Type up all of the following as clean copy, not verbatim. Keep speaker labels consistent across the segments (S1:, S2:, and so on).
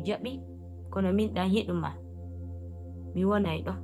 S1: jaɓi kono min ɗan yiɗuma mi wonay ɗo.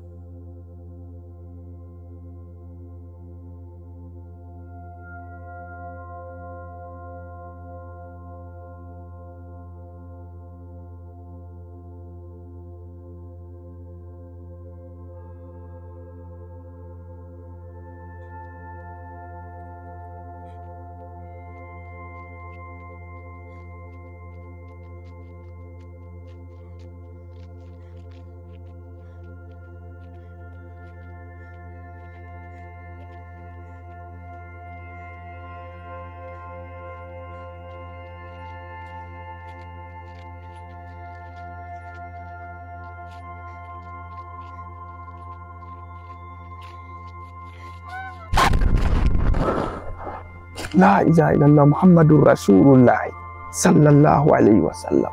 S2: La ilaha illallah Muhammadur Rasulullah sallallahu alaihi wasallam.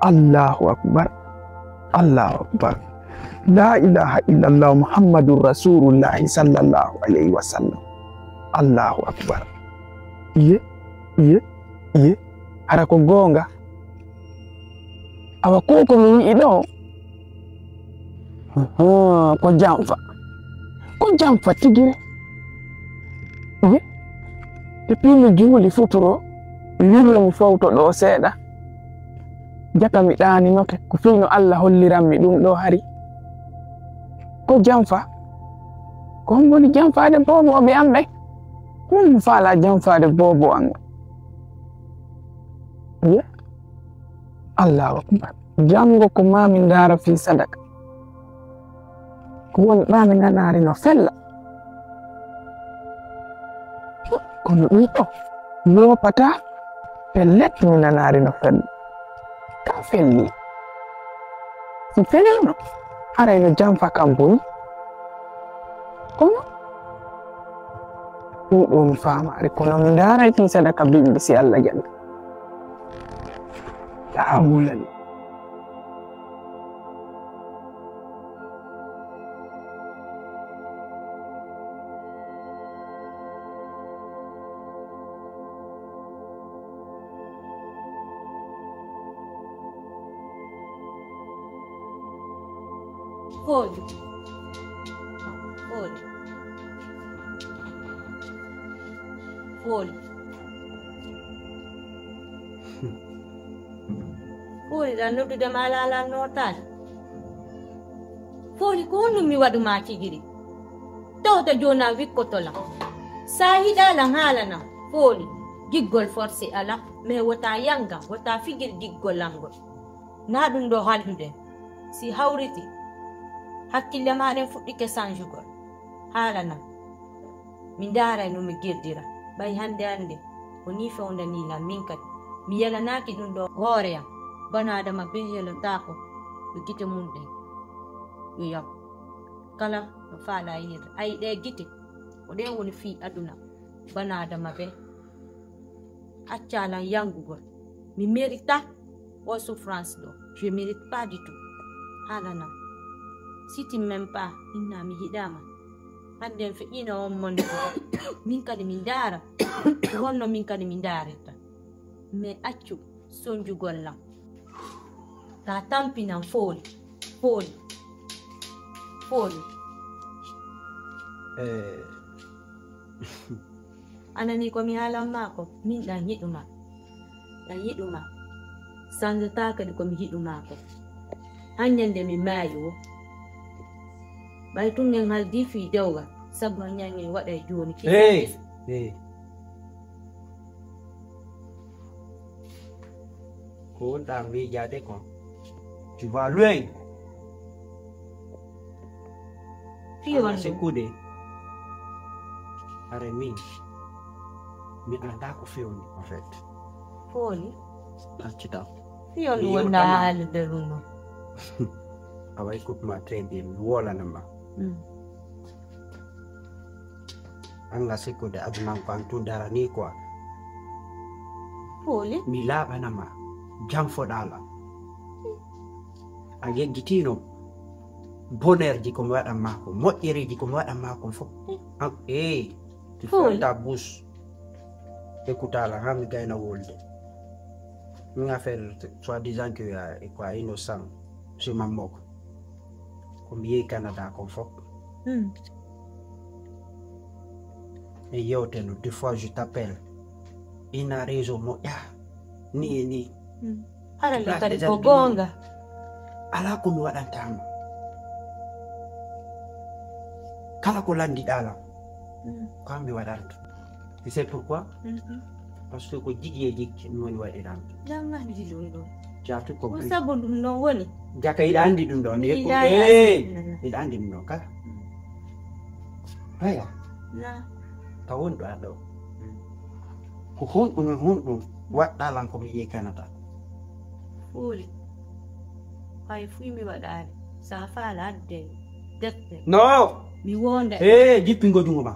S2: Allahu akbar. Allahu akbar. La ilaha illallah Muhammadur Rasulullah sallallahu alaihi wasallam. Allahu akbar. Iye hara ko gonga awa koko mi wi'iɗo ko Djanfa tigire. Iye depuis mi juuli futuro wirlo mi fawto ɗo seeɗa jaka mi ɗaninoke ko fino Allah holliranmi ɗum ɗo hari ko Djanfa ko hon woni Djanfade boboɓe am ɓe min mi faala Djanfade bobo am. Iye Allahu akbar. Jango ko mami ndara fi sadaka ko woni ɓami nanari no fella kono ɗum ɗo lopata pellet mi nanari no fella ka felli si felino haray no Djanfa kam boni kono ɗum ɗo mi famari kono mi ndaray fi sadaka bimbi si Allah jaɓi lawulani.
S1: Foli dan noddude ma lalanno tan. Foli ko honno mi waɗuma tigiri tawta jona wikkotola sa hiɗalan haalana Foli giggol forcé ala mais wota yanga wota figir giggol langol na ɗum ɗo haldude si hawriti hakkille maɗen fuɗɗike sanjugol haalana mi ndaray no mi girdira ɓay hande ko ni fewndanila min kadi mi yalanaki ɗum ɗo hoore am bana adama be yelotako ɗo gite mum ɗen yo yam kala no faala yirde ayi ɗe gite ko ɗen woni fi aduna bana adama be accalan yangugol mi mérite pas o souffrance ɗo je mérite pas du tout haalana si tu m'aimes pas inna mi yiɗama hande en feƴƴino on monde min kadi mi ndaara wonno min kadi mi ndaaretta mais accu sonjugol lam ta tampinan Foli anani ko mi haalan mako min ɗan yiɗuma sanjata kadi komi yiɗumako hanyande mi maayi wo ɓay tungen haldi fi dewga sabu hanyangen waɗa joni
S3: ko wonɗa miijade kon tu vas loin. Sekude are min mi anda ko fewni en fait
S1: Foli
S3: accita
S1: fiyon wonna haalde ɗum ɗo
S3: awa écoute ma très bien mi wolanama anga sekude adunan ko an tun darani quoi
S1: Foli
S3: mi laaɓanama janfoɗala a yeggitino bonheur ji komi waɗan mako moƴƴereji komi waɗan mako fof tu fermes ta bouche écoutala ha mi gayna wolde une affaire soi-disant que quoi innocent sur ma moque comme Canada confort et yo deux fois je t'appelle il n'a raison moi ni
S1: harala kadi ko gonga
S3: ala ko mi waɗantama kala ko landiɗala ko mi waɗanta tu sais pourquoi parce que ko jiggi mi woni waɗiran
S1: jangandi ɗum ɗo
S3: jatu ko
S1: sabu ɗum non woni
S3: jaka yiɗa andi ɗum ɗon yiɗa andi ɗum ɗon kala aya ka woni ɗo aɗo ko honɗum waɗɗalan komi yiye Canada
S1: fuuli hay fuy mi waɗaade sa faala adde defte
S3: no
S1: mi wonda
S3: jippingo jungo ma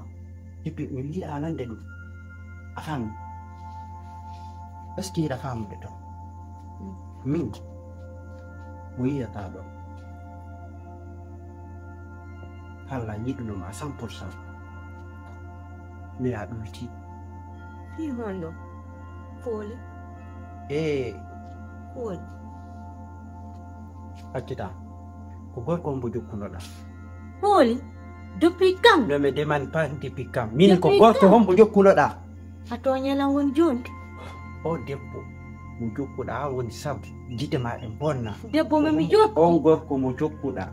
S3: jippi mi yiɗa nande ɗum a faami est ce que yiɗa faamude to min mo yiyata ɗo halla yiɗunoma 100% mi a ɗulti
S1: fi honɗo fooli fooli
S3: accita ko gorko on mbo jokkunoɗa
S1: fooli depuis kam
S3: no mi demani pas depuis kam min ko gorko on mbo jokkunoɗa
S1: a toñalan woni joni
S3: o debbo mo jokkuɗa woni sabu jite ma ɗe bonna
S1: debbo mami jokku
S3: on gorko mo jokkuɗa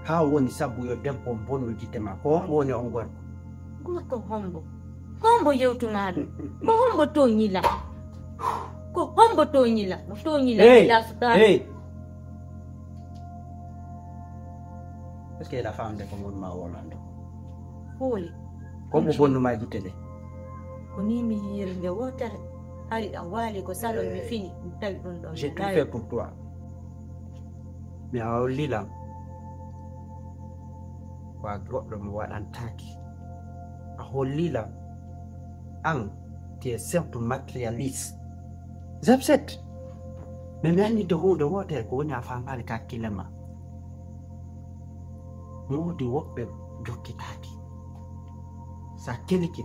S3: ha woni sabu yo debbo bonno jite ma ko on woni on gorko
S1: gorko hombo yewtunaɗo ko hombo toñila ko hombo toñila mo toñila lasda
S3: est ce que la femme de ko ma wolando
S1: fooli
S3: ko mo bonnuma jite ɗe
S1: ko ni mi yirde wotere hari ɗan waali ko salon mi fini mi tawi ɗum ɗon
S3: j'ai tout fait pour toi mi a hollilam ko a goɗɗo mo waɗantaki a hollilam an tu es simple matérialiste zabset mais mi anndi to hunde wotere ko woni a famani ka hakkille ma woodi woɓɓe jokkitaaki sa keliki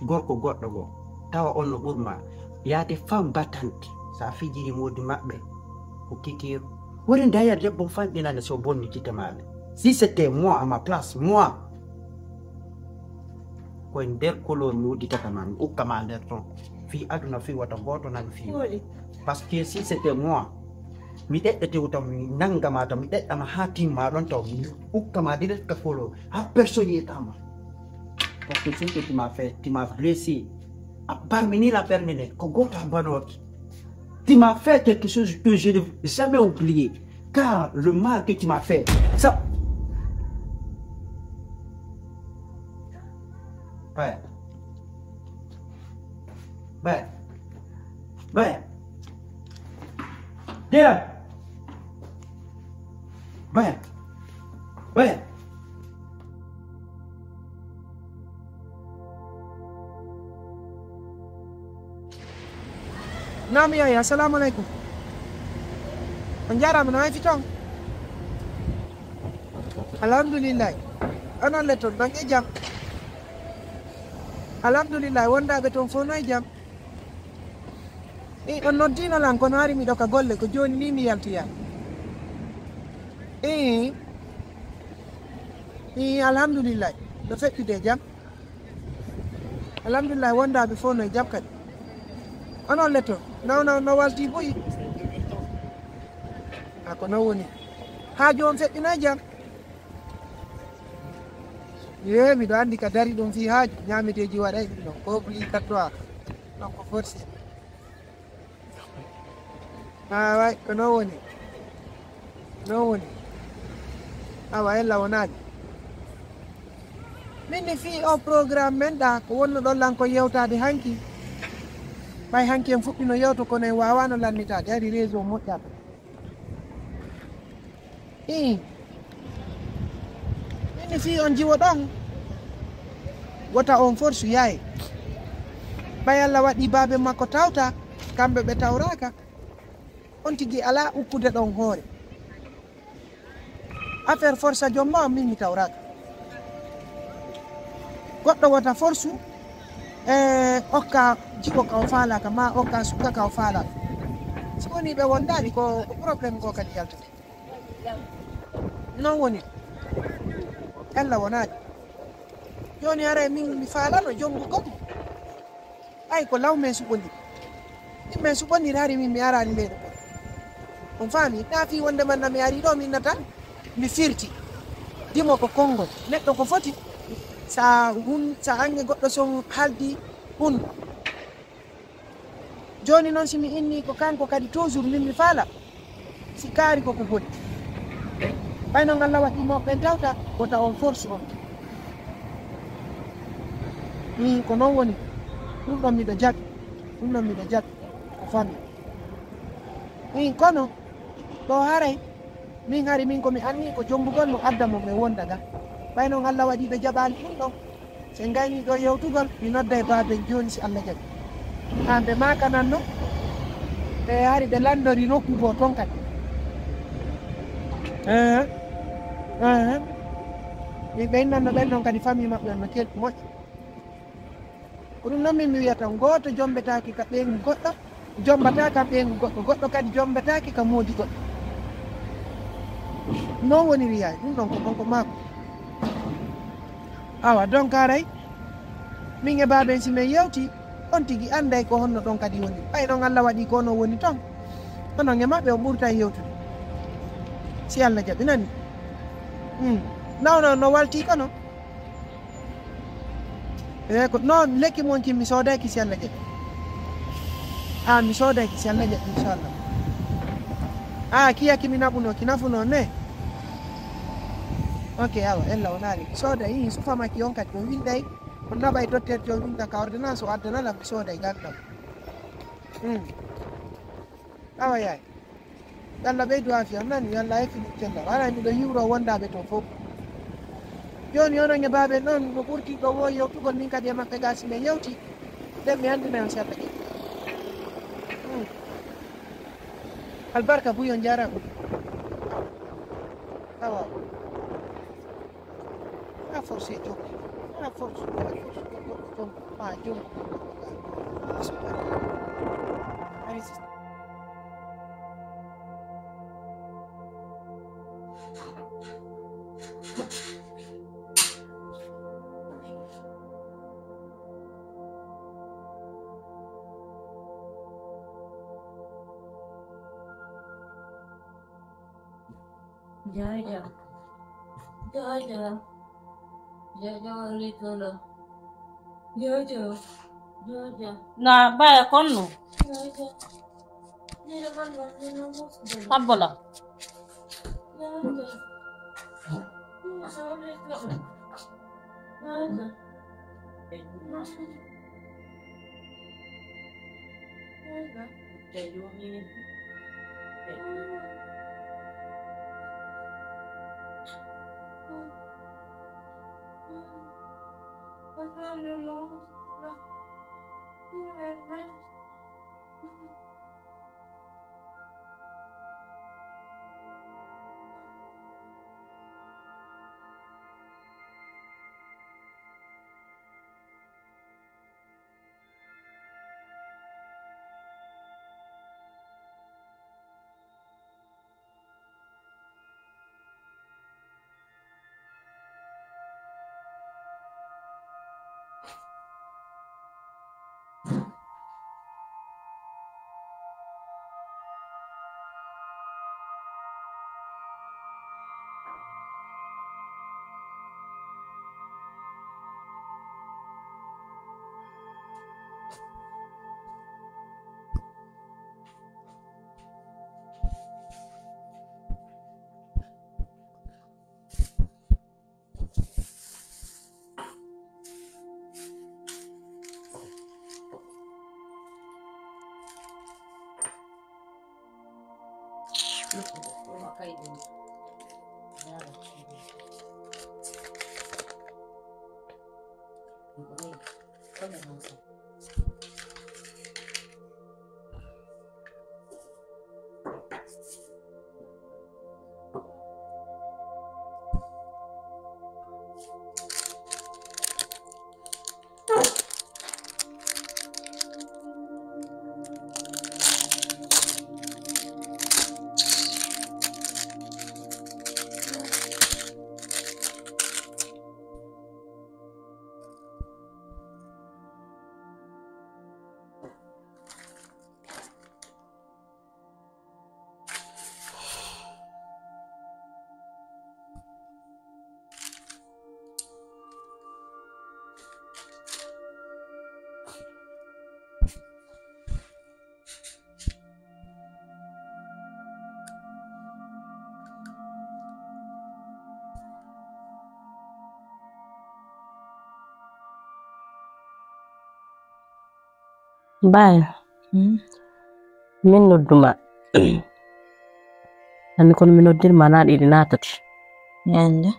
S3: gorko goɗɗo goo tawa on no ɓurma yaade femme battante sa fijiri modi maɓɓe ko kikiru woni daya debbo fanɗinande so bonni jite maɓe si c'était moi à ma place moi koye nder couleur mi wuɗɗitata ma mi ukkama nder ton fi aduna fi wata goto nami fi parce que si c'était moi mi ɗeɗɗete taw mi nangama taw mi ɗeɗɗama ha timma ɗon taw mi ukkama direct ka couleur ha personne yetama parce que ce que tu m'as blessé à parvenir la permanente ko goto a banoki tu m'as fait quelque chose que je ne vais jamais oublier car le mal que tu m'as fait ça ouais Dila ouais
S4: Naam yaay assalamu alaikum. On jarama no fi ton. Alhamdulillah. Onon le ton bangi jam. Alhamdulillah wonda be ton fono jam. On noddino lan kono ari mi doka golle ko joni ni mi yalti ya. Alhamdulillah. Do fekkide jam. Alhamdulillah wonda be fono jam kadi. Onon le ton. No walti boyi ako no woni ha jon feɗɗina jam ye miɗo andi ka dari ɗum fi haaju ñameteji waɗay ɗum ɗon ko bli kattoa ɗon ko forsi ha way ko no woni awa ella wonaɗi min ni fi o programme men ɗa ko wonno ɗon lan ko yewtade hanki ɓay hanki en fuɗɗino yewto kono en wawano lannitade ari réseau moƴƴata mini fi on jiwo ɗon wota on force yaye ɓay Allah waɗi babe makko tawta kamɓe ɓe tawraka on tigui ala ukkude ɗon hoore affaire force a jomma min mi tawraka goɗɗo wota force okka jiko ka fala kama okka suka ka fala soni be wondali ko problem ko kadi yalta non woni ella wonadi joni ara min mi fala no jombu ko ay ko law men su bonni rari min mi ara ni ledo on fami ta fi wonde man mi ari do min nata mi firti dimo ko kongo neddo ko foti sa ange goddo son haldi hun joni non simi inni ko kanko kadi toujours min mi fala si kari ko ko boni bayno ngalla wati mo ben tawta ko ta on force on ni ko non woni dum do mi do jag ko fami ni kono do hare min hari min ko mi anni ko jombugol mo adda mo me wonda ga bayno ngalla wadi be jabal dum do se ngani do yewtugol mi nodda e baabe joni si Allah jabi ambe maka nanno be hari be landori nokku bo ton kadi ni be nanno ben non kadi fami mabbe no tel mo ko dum non min mi wiyata goto jombetaaki ka be goddo jombata ka be goddo kadi jombetaaki ka modi goddo non woni riyaay dum don ko mako awa donc karay min e baabe si me yewti on tigi anday ko honno don kadi woni ay non Allah wadi ko no woni ton onon e mabbe o burta yewtude si Allah jabi nani no walti kono ko non lekki mon ki mi soday ki si Allah jabi mi soday ki si Allah jabi inshallah kiya ki mi nabuno ki nafuno ne okay awa ella onari soda yi su fama ki on kadi winday on nabay docteur jo winda ka ordonnance o addana la soda gagdam awa yaay yalla be do afi nan yalla e fini tella wala mi do hiwro wonda be to fo joni ono nge babe non ko burti do wo yow tugol min kadi e makka gasi me yewti dem mi andina on setta ki albarka buyon jara ko awa forse giochi forse
S1: na baya konno abbola
S5: Bye. Min nodduma. Ani kon min noddirma na ɗiɗi natati.
S1: Yanda.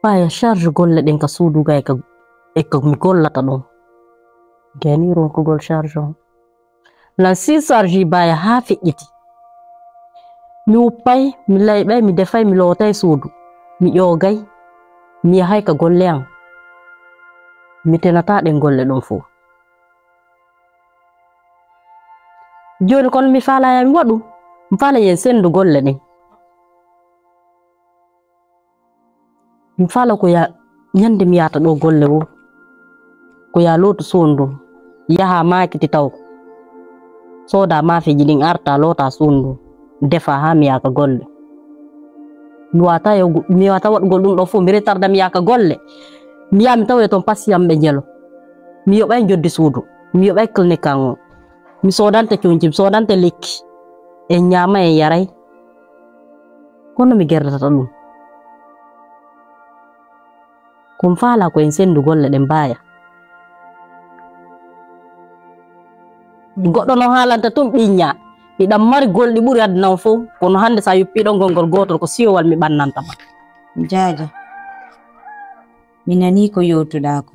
S5: Baya charge golle ɗen ka suuduga e ka mi gollata ɗum. Gani ronkugol charge on. Nan si charge baya ha feƴƴiti. Mi uppay, mi layɓay, mi defay, mi lootay suudu. Mi ƴoogay, mi yahay ka golle am. Mi tenata ɗen golle ɗum fu. Joni kon mi falaya mi waɗu. Mi fala yen sendu golle ɗen. Mi fala ko ya nyande mi yata ɗo golle wo. Ko ya lotu sondu. Yaha makiti taw. Soda mafiji ɗin arta lota sondu. Defa ha mi yaka golle. Mi wata waɗugol ɗum ɗo fu mi retarda mi yaka golle. Mi yaha mi tawe ton pasiyam ɓe jelo. Mi yoɓay joddi suudu. Mi yoɓay clinique kan. Mi sodante cuncim, sodante lekki. En nyama en yaray. Kono mi gerdata ɗum. Kum fala ko en sendu golle ɗen baya. Goɗɗo no haalanta tum ɓiñña. Ɗiɗam mari golɗi ɓuri adna fo. Kono hande sa yuppiɗo gongol gotol ko siyowal mi ɓannantama.
S1: Jaja. Mi nani ko yotuɗa ko.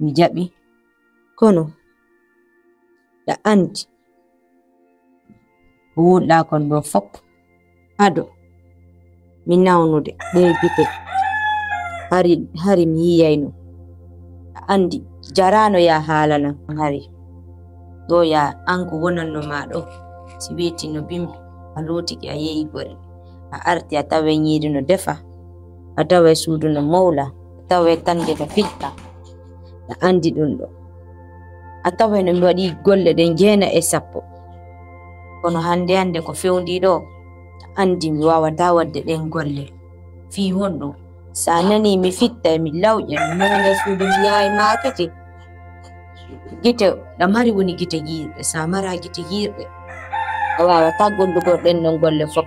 S1: Mi jaɓi. Kono. Da andi. Wuɗɗa kon ɗo fop. Ado. Mi nawnude ɗe gite. Hari mi yiyayno. Da andi. Jarano ya haalana hari. Do ya anko wonanno ma ɗo. Si weti no bimbi. A lotiki a yehi golle. A arti a tawe nyiri no defa. A tawe suudu no mawla. A tawe tande no fitta. Da andi ɗum ɗo. A tawe no mi waɗi golle ɗen 9 kono hande ko fewndi ɗo andi mi wawata wadde ɗen golle fi honɗo sa nani mi fitta mi lawƴa mi nanga suudu mi yahay makete gite ɗam mari woni gite giirɗe sa mara gite giirɗe a wawata gollugol ɗen non golle fop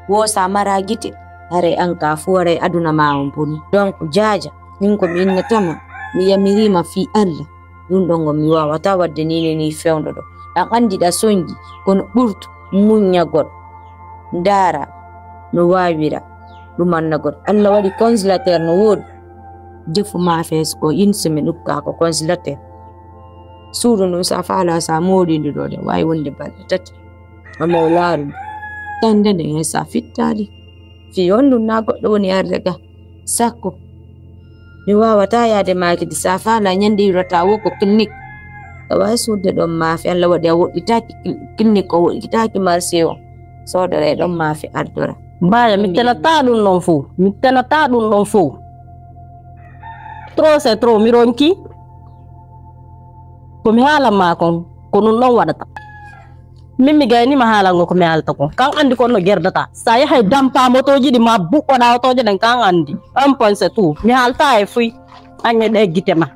S1: wo sa mara gite hare an ka fu waray aduna ma on boni donc jaja min ko mi innatama mi yamirima fi Allah ɗum ɗon go mi wawata wadde ni fewndo ɗo ɗan andi ɗa sonji kono ɓurtu muññagol ndaara no wawira ɗumannagol Allah waɗi consulateur no woodi defu ma fees ko une semaine ukka ko consulateur suudu ɗum sa faala sa moɗidi ɗo de wawi wonde balɗe 3 amaw laaru tande nden he sa fittaɗi fi on ɗum na goɗɗo woni arde ga sakko mi wawata yaade makidi sa faala ñande yurata wo ko clinique a wawi suudde ɗon maafe Allah waɗi a woɗɗitaki clinique o woɗɗitaki marché o sodore ɗon maafe ardora
S5: baya mi tenata ɗum ɗon fo mi tenata ɗum ɗon fo trop c'est trop mi ronki ko mi haalanma kon ko ɗum ɗon waɗata min mi gaynima haalango ko mi haalata kon kan andi kon no gerdata sa yahay dampa motoji ɗi ma buɓɓoɗa otoje ɗen kan andi 1 point c'est tout mi haalta e fuy añe ɗe gite ma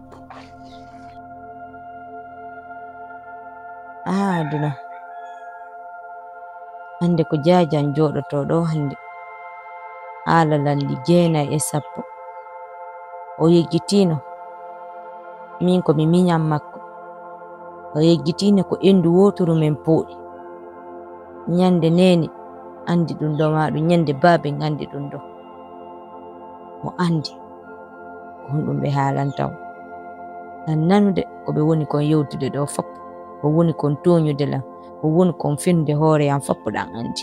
S1: aduna hande ko jajan joɗoto ɗo hande haala landi 9 o yeggitino min ko mi miñam makko o yeggitino ko endu woturu men pooɗi ñande nene andi ɗum ɗo maɗum ñande baabe andi ɗum ɗo mo andi ko ɗum ɓe haalanta o tan nanude ko ɓe woni kon yewtude ɗo fop ko woni kon toñude lam ko woni kon finde hoore yam foppo ɗan andi